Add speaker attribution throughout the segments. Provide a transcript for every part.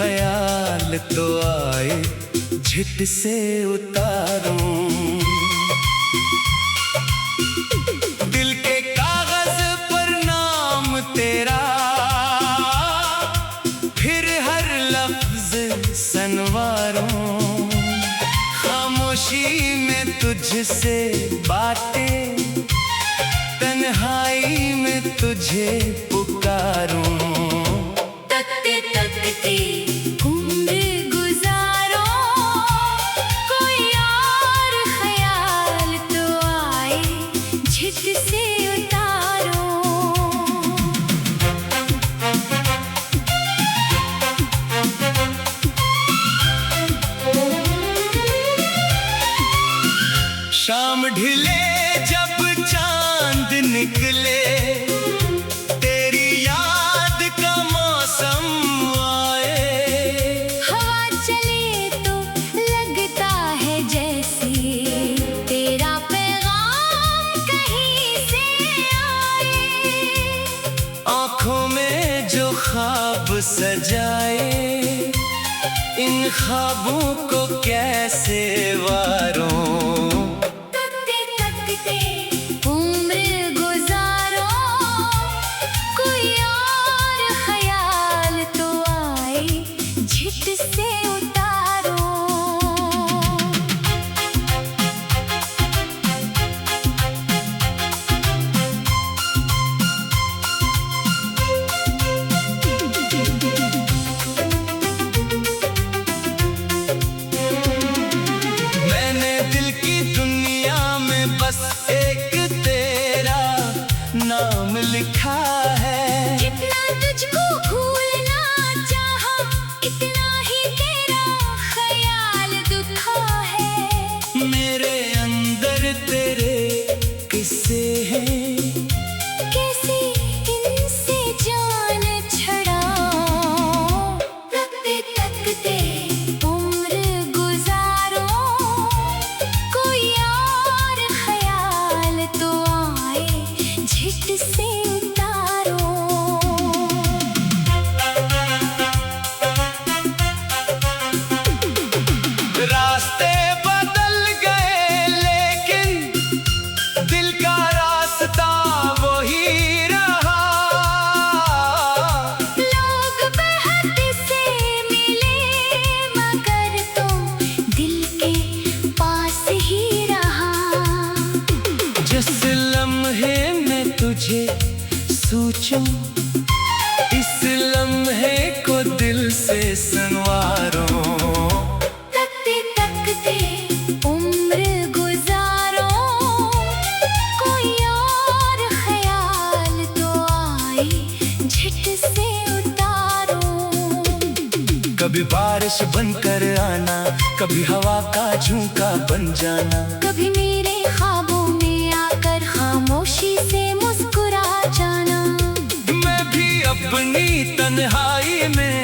Speaker 1: ख्याल तो आए झट से उतारूं। दिल के कागज पर नाम तेरा, फिर हर लफ्ज संवारूं। खामोशी में तुझसे बातें, तन्हाई में तुझे पुकारूं।
Speaker 2: तकते तकते उम्र गुजारो, कोई और ख्याल तो आए झट से उतारो।
Speaker 1: शाम ढले जब चांद निकले, तेरी याद का मौसम आए।
Speaker 2: हवा चले तो लगता है जैसे तेरा पैगाम कहीं से आए।
Speaker 1: आँखों में जो ख्वाब सजाए, इन ख्वाबों को कैसे वारूं।
Speaker 2: उम्र गुजारो, कोई और ख्याल तो आए झट से उतारो।
Speaker 1: मैंने दिल की दुनिया में बस एक तेरा नाम लिखा है।
Speaker 2: जितना तुझको भूलना चाहा, इतना ही तेरा ख्याल दुखा है।
Speaker 1: मेरे अंदर तेरे किस्से हैं,
Speaker 2: कैसे इनसे जान छड़ाऊं। तकते तकते उम्र गुजारो, कोई और ख्याल तो आए झट से उतारो।
Speaker 1: रास्ते बदल गए लेकिन दिल का रास्ता वही रहा।
Speaker 2: लोग बेहद से मिले मगर तुम दिल के पास ही रहा।
Speaker 1: जिस लम्हे में तुझे सोचूं, इस लम्हे को दिल से संवारूं।
Speaker 2: तकते तकते उम्र गुजारो, कोई और ख्याल तो आए झट से उतारो।
Speaker 1: कभी बारिश बनकर आना, कभी हवा का झोंका बन जाना।
Speaker 2: कभी मेरे ख्वाबों में आकर खामोशी से मुस्कुरा जाना।
Speaker 1: मैं भी अपनी तन्हाई में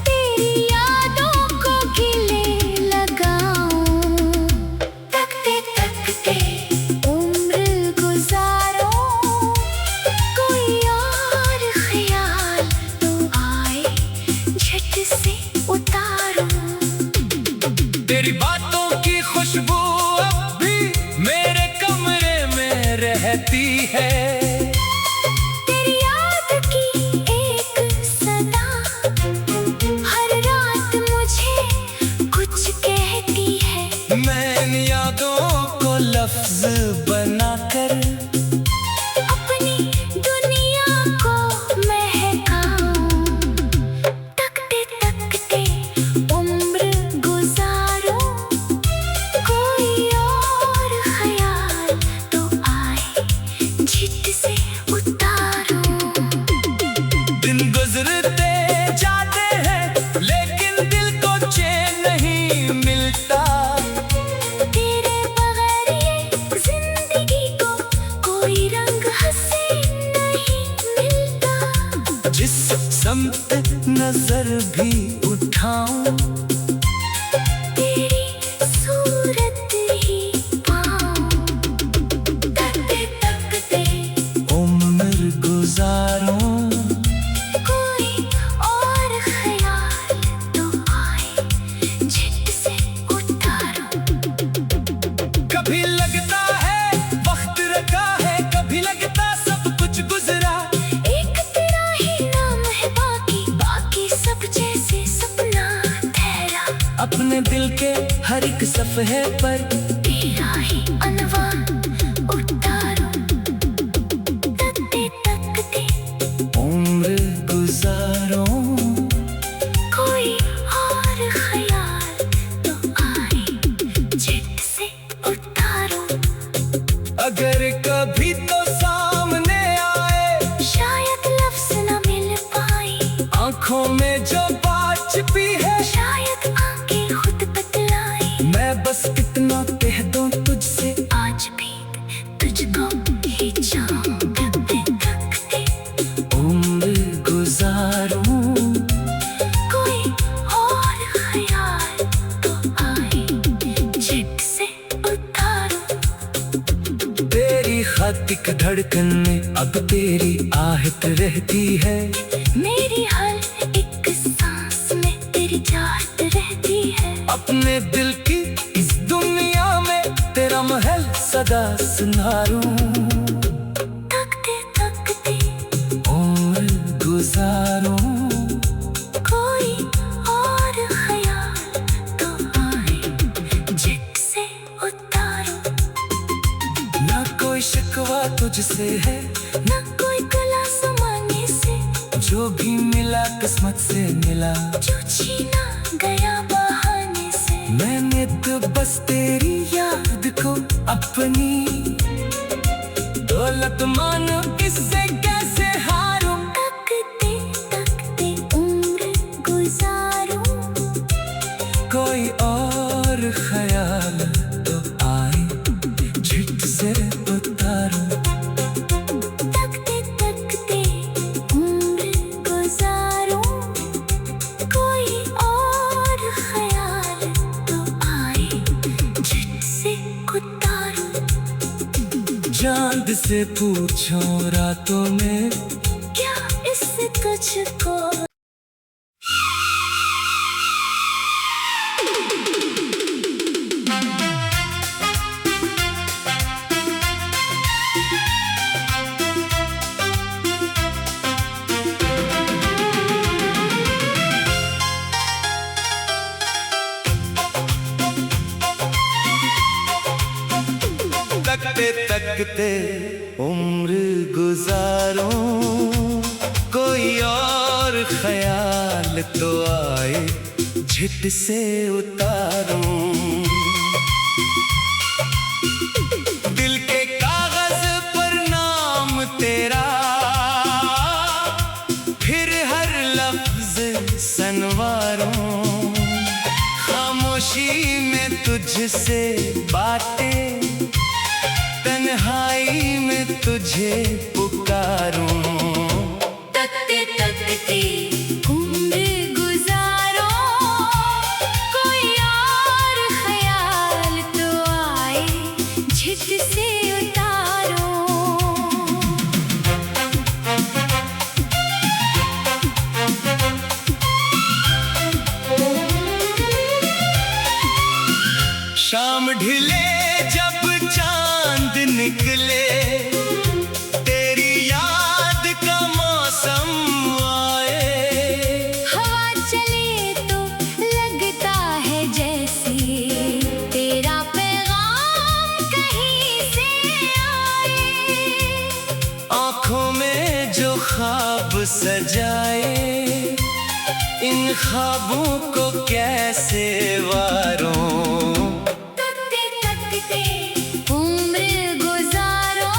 Speaker 2: तेरी यादों को गले लगाऊं। तकते तकते उम्र गुजारो, कोई और ख्याल तो आए झट से उतारो।
Speaker 1: तेरी बातों की खुशबू अब भी मेरे कमरे में रहती है।
Speaker 2: तेरी याद की एक सदा हर रात मुझे कुछ कहती है।
Speaker 1: मैं इन यादों को लफ्ज बनाकर
Speaker 2: अपनी दुनिया को महकाऊं। तकते तकते उम्र गुजारो, कोई और ख्याल तो आए झट से उतारो।
Speaker 1: दिन गुजरते जाते हैं लेकिन दिल को चैन नहीं मिलता।
Speaker 2: तेरे बगैर ये जिंदगी को कोई रंग हसीन नहीं मिलता।
Speaker 1: जिस समत नजर भी उठाऊं,
Speaker 2: तेरी सूरत ही पाऊं। तकते तकते
Speaker 1: उम्र गुजारूं।
Speaker 2: कोई और
Speaker 1: अपने दिल के हर एक सफ़हे पर
Speaker 2: तेरा ही अनवार उतारूं। तकते तकते
Speaker 1: उम्र गुजारूं।
Speaker 2: कोई और ख्याल तो आए झट से उतारूं।
Speaker 1: अगर कभी तो सामने आए
Speaker 2: शायद लफ्ज न मिल पाए।
Speaker 1: आंखों में जो बात छिपी है
Speaker 2: शायद आंखें खुद बतलाए।
Speaker 1: मैं बस कितना कह दूं तुझसे
Speaker 2: आज भी तुझको ही चाहूं। तकते तकते
Speaker 1: उम्र गुजारूं।
Speaker 2: कोई और ख्याल तो आए झट से उतारूं।
Speaker 1: तेरी खातिक धड़कन में अब तेरी आहट रहती है।
Speaker 2: मेरी हर एक सांस में तेरी चाहत रहती है।
Speaker 1: अपने दिल की इस दुनिया में तेरा महल सदा संवारूं।
Speaker 2: तकते तकते
Speaker 1: उम्र गुजारूं।
Speaker 2: कोई और ख्याल तो आए झट से उतारूं।
Speaker 1: ना कोई शिकवा तुझसे है
Speaker 2: न कोई गला समाने से
Speaker 1: जो भी मिला किस्मत से मिला।
Speaker 2: जो छीना गया बहाने से।
Speaker 1: मैंने तो बस तेरी याद को अपनी दौलत मानो, इससे कैसे हारूं।
Speaker 2: तकते तकते उम्र गुजारूं।
Speaker 1: कोई और ख्याल तो आए झट से उतारूं।
Speaker 2: तकते तकते उम्र गुजारूं। कोई और ख्याल तो आए झट से उतारूं।
Speaker 1: चांद से पूछो रातों में
Speaker 2: क्या इससे तुझको
Speaker 1: तकते तकते उम्र गुजारूं। कोई और ख्याल तो आए झट से उतारूं। दिल के कागज पर नाम तेरा फिर हर लफ्ज संवारूं। खामोशी में तुझसे बातें, तन्हाई में तुझे पुकारूं।
Speaker 2: तकते तकते उम्र गुजारो। कोई और ख्याल तो आए झट से उतारो।
Speaker 1: शाम ढिले जब चांद निकले, तेरी याद का मौसम आए।
Speaker 2: हवा चले तो लगता है जैसे तेरा पैगाम कहीं से आए।
Speaker 1: आँखों में जो ख्वाब सजाए, इन ख्वाबों को कैसे वारूं।
Speaker 2: तकते तकते उम्र गुजारो।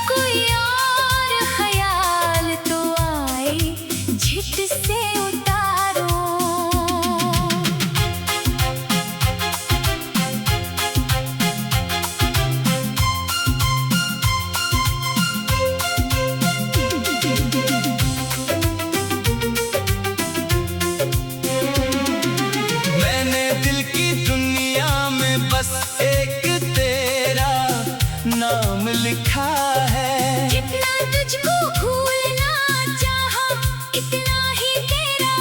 Speaker 2: कोई और ख्याल तो आए झट से उतारो।
Speaker 1: मैंने दिल की दुनिया में बस एक तेरा नाम लिखा है।
Speaker 2: जितना तुझको भूलना चाहा इतना ही तेरा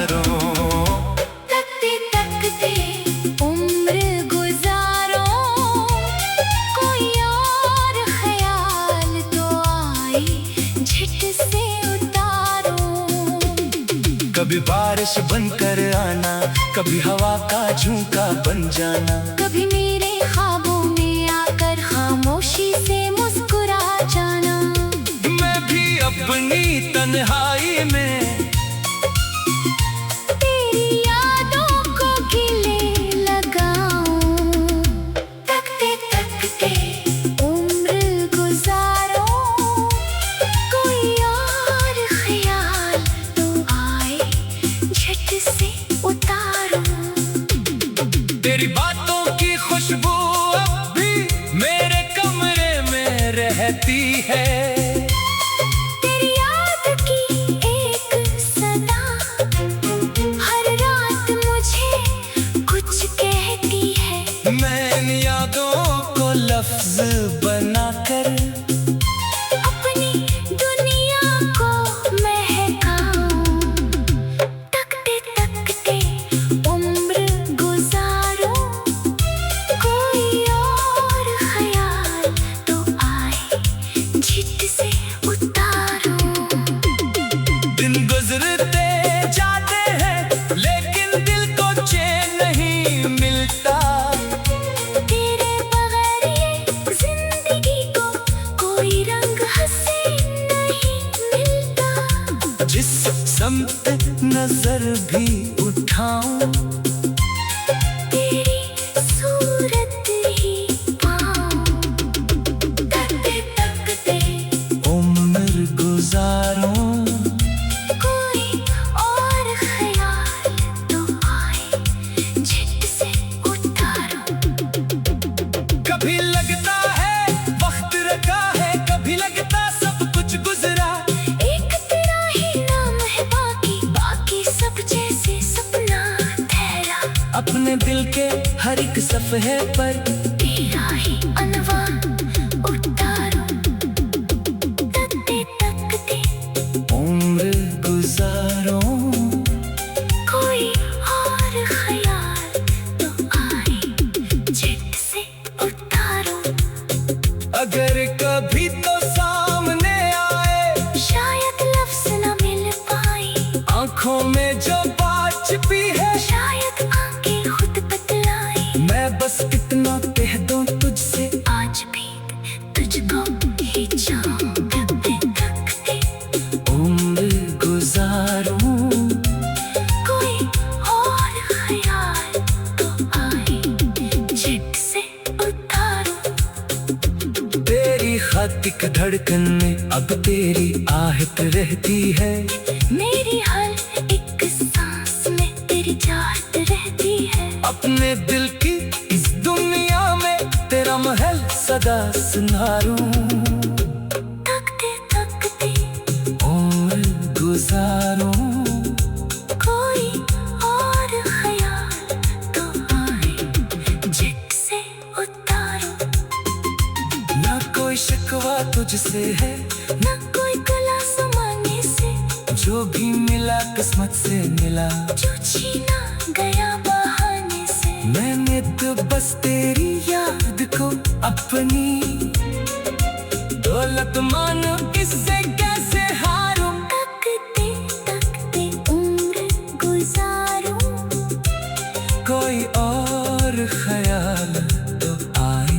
Speaker 1: उतारूं।
Speaker 2: तकते तकते उम्र गुजारो, कोई और ख्याल तो आए झट से उतारो।
Speaker 1: कभी बारिश बनकर आना, कभी हवा का झोंका बन जाना।
Speaker 2: कभी मेरे ख्वाबों में आकर खामोशी से मुस्कुरा जाना।
Speaker 1: मैं भी अपनी तन्हाई में
Speaker 2: तेरी यादों को गले लगाऊं। तकते तकते उम्र गुजारो, कोई और ख्याल तो आए झट से उतारो।
Speaker 1: तेरी बातों की खुशबू अब भी मेरे कमरे में रहती है।
Speaker 2: तेरी याद की एक सदा हर रात मुझे कुछ कहती है।
Speaker 1: मैं इन यादों को लफ्ज बनाकर
Speaker 2: अपनी दुनिया को महकाऊं। तकते तकते उम्र गुजारो, कोई और ख्याल तो आए झट से उतारो।
Speaker 1: दिन गुजरते जाते हैं, लेकिन दिल को चैन नहीं मिलता।
Speaker 2: तेरे बगैर ये जिंदगी को कोई रंग हसीन नहीं मिलता।
Speaker 1: जिस समत नजर भी उठाऊं,
Speaker 2: तेरी सूरत ही पाऊं। तकते तकते
Speaker 1: उम्र गुजारूं।
Speaker 2: कोई और ख्याल तो आए झट से उतारो।
Speaker 1: कभी लगता है वक्त रखा है, कभी लगता सब कुछ गुजरा।
Speaker 2: एक तेरा ही नाम है बाकी, बाकी सब जैसे सपना ठहरा।
Speaker 1: अपने दिल के हर एक सफ़े पर
Speaker 2: तेरा ही अनवान उतारो। तकते तकते
Speaker 1: उम्र गुजारूं।
Speaker 2: कोई और ख्याल तो आए झट से उतारो।
Speaker 1: अगर कभी तो सामने आए,
Speaker 2: शायद लफ्ज न मिल पाए।
Speaker 1: आंखों में जो बात छिपी है,
Speaker 2: शायद आंखें खुद बतलाए।
Speaker 1: मैं बस इतना कह दूं तुझसे,
Speaker 2: आज भी तुझको ही चाहूं। तकते तकते
Speaker 1: उम्र गुजारूं।
Speaker 2: कोई और ख्याल तो आए झट से उतारो।
Speaker 1: तेरी खातिक धड़कन में अब तेरी आहट रहती है।
Speaker 2: मेरी हर एक सांस में तेरी चाहत रहती है।
Speaker 1: अपने दिल की इस दुनिया में तेरा महल सदा संवारूं।
Speaker 2: तकते तकते
Speaker 1: उम्र गुजारूं।
Speaker 2: कोई और ख्याल तो आए झट से उतारो।
Speaker 1: ना कोई शिकवा तुझसे है,
Speaker 2: न कोई गला समाने से,
Speaker 1: जो भी मिला किस्मत से मिला।
Speaker 2: जो छीना गया बहाने से।
Speaker 1: मैंने तो बस तेरी याद को अपनी दौलत मानो, इससे कैसे हारूं।
Speaker 2: तकते तकते उम्र गुजारो,
Speaker 1: कोई और ख्याल तो आए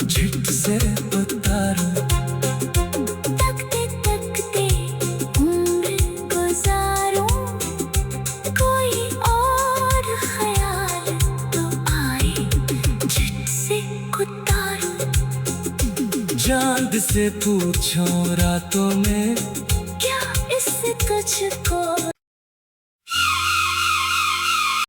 Speaker 1: झट से उतारूं।
Speaker 2: तकते तकते उम्र गुजारो, कोई और ख्याल तो आए झट से उतारो।
Speaker 1: चांद से पूछो रातों में,
Speaker 2: क्या इससे तुझको